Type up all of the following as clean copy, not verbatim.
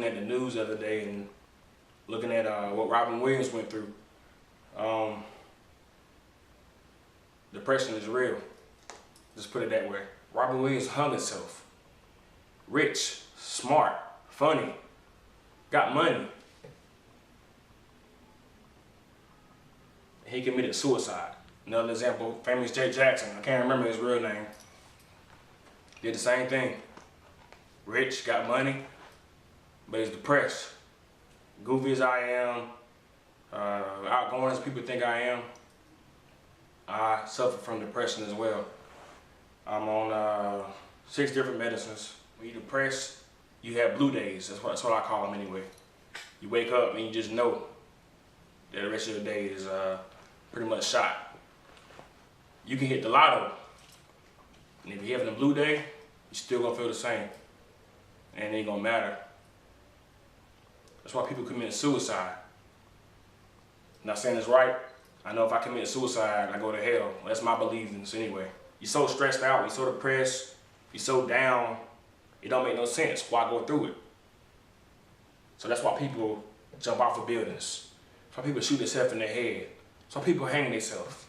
looking at the news the other day and looking at what Robin Williams went through. Depression is real. Just put it that way. Robin Williams hung himself. Rich, smart, funny, got money. He committed suicide. Another example, famous Jay Jackson, I can't remember his real name, did the same thing. Rich, got money, but he's depressed. Goofy as I am, outgoing as people think I am, I suffer from depression as well. I'm on 6 different medicines. When you're depressed, you have blue days. That's what I call them anyway. You wake up and you just know that the rest of the day is pretty much shot. You can hit the lotto, and if you're having a blue day, you're still gonna feel the same, and it ain't gonna matter. That's why people commit suicide. I'm not saying it's right. I know if I commit suicide, I go to hell. That's my beliefs anyway. You're so stressed out, you're so depressed, you're so down, it don't make no sense why go through it. So that's why people jump off of buildings. That's why people shoot themselves in the head. That's why people hang themselves.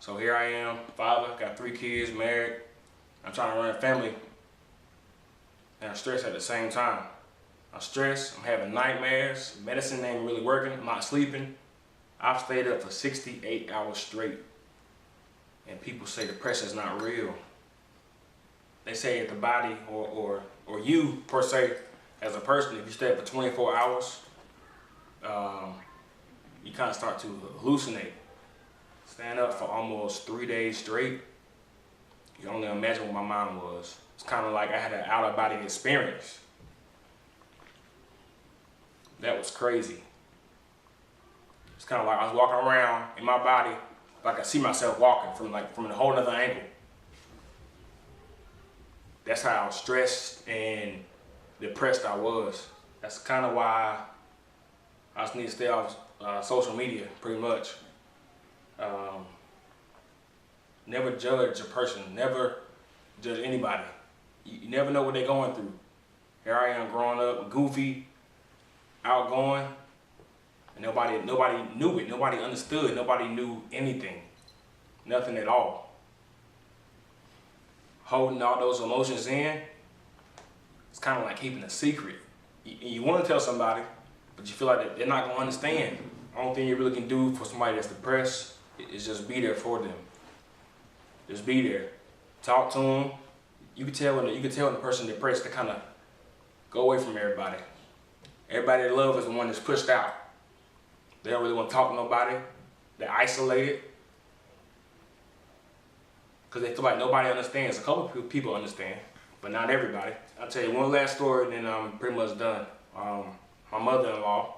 So here I am, father, got 3 kids, married. I'm trying to run a family, and I'm stressed at the same time. I'm stressed, I'm having nightmares, medicine ain't really working, I'm not sleeping. I've stayed up for 68 hours straight, and people say depression is not real. They say that the body, or you per se, as a person, if you stay up for 24 hours, you kind of start to hallucinate. Stand up for almost 3 days straight. You can only imagine what my mind was. It's kind of like I had an out-of-body experience. That was crazy. It's kind of like I was walking around in my body, like I see myself walking from a whole other angle. That's how stressed and depressed I was. That's kind of why I just need to stay off social media, pretty much. Never judge a person, never judge anybody. You never know what they're going through. Here I am growing up, goofy, outgoing, and nobody knew it, nobody understood, nobody knew anything, nothing at all. Holding all those emotions in, it's kind of like keeping a secret. You want to tell somebody, but you feel like they're not going to understand. The only thing you really can do for somebody that's depressed is just be there for them. Just be there. Talk to them. You can tell when the person depressed to kind of go away from everybody. Everybody they love is the one that's pushed out. They don't really want to talk to nobody. They're isolated because they feel like nobody understands. A couple of people understand, but not everybody. I'll tell you one last story, and then I'm pretty much done. My mother-in-law,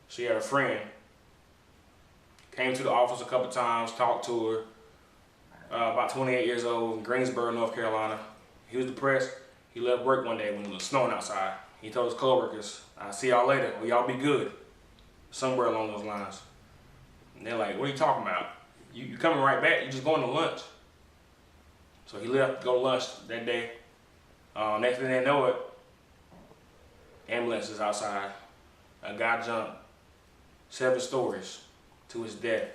she had a friend, came to the office a couple times, talked to her, about 28 years old, in Greensboro, North Carolina. He was depressed. He left work one day when it was snowing outside. He told his coworkers, "I'll see y'all later, well, y'all be good." Somewhere along those lines. And they're like, "What are you talking about? You coming right back, you just going to lunch." So he left to go to lunch that day. Next thing they know it, ambulance is outside. A guy jumped 7 stories to his death.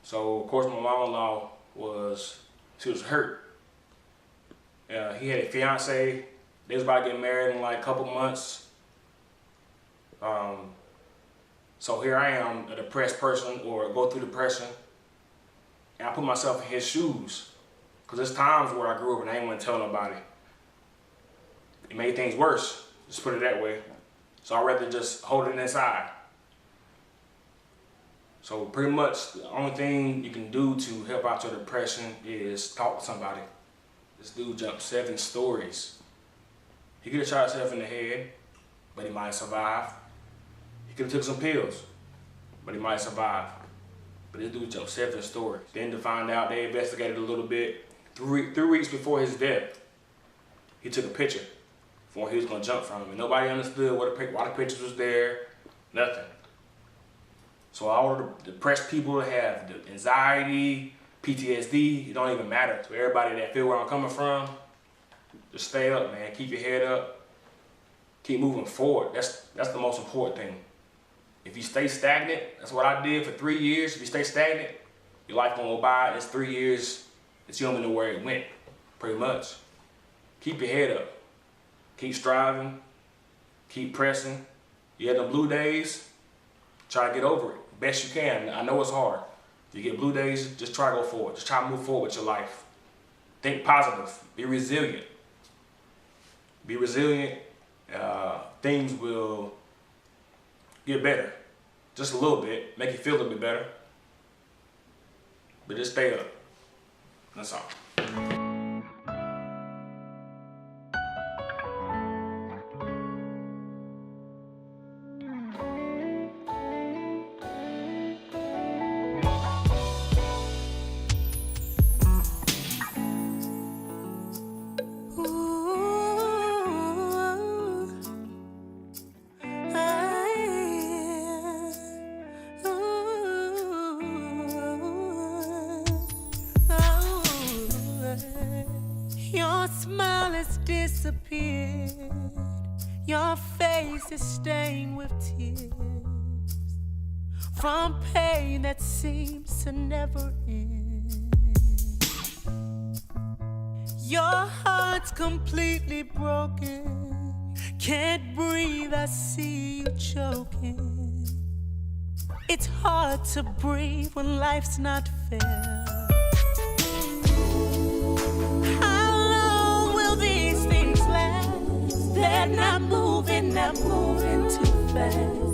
So of course my mom-in-law she was hurt. He had a fiance. They was about to get married in like a couple months. So here I am, a depressed person, or go through depression, and I put myself in his shoes. Because there's times where I grew up and I didn't want to tell nobody. It made things worse, just put it that way. So I'd rather just hold it inside. So pretty much the only thing you can do to help out your depression is talk to somebody. This dude jumped 7 stories. He could have shot himself in the head, but he might have survived. He could have took some pills, but he might have survived. But this dude jumped 7 stories. Then to find out, they investigated a little bit. 3 weeks before his death, he took a picture before he was gonna jump from him. And nobody understood why the pictures was there, nothing. So all the depressed people have the anxiety, PTSD, it don't even matter. To everybody that feel where I'm coming from, Just stay up, man. Keep your head up. Keep moving forward. That's the most important thing. If you stay stagnant, that's what I did for 3 years. If you stay stagnant, your life gonna go by. It's 3 years that you don't even know where it went, pretty much. Keep your head up. Keep striving. Keep pressing. You had the blue days, try to get over it best you can. I know it's hard. If you get blue days, just try to go forward. Just try to move forward with your life. Think positive. Be resilient. Be resilient. Things will get better. Just a little bit. Make you feel a little bit better. But just stay up. That's all. Your smile has disappeared. Your face is stained with tears from pain that seems to never end. Your heart's completely broken. Can't breathe, I see you choking. It's hard to breathe when life's not fair. They're not moving too fast.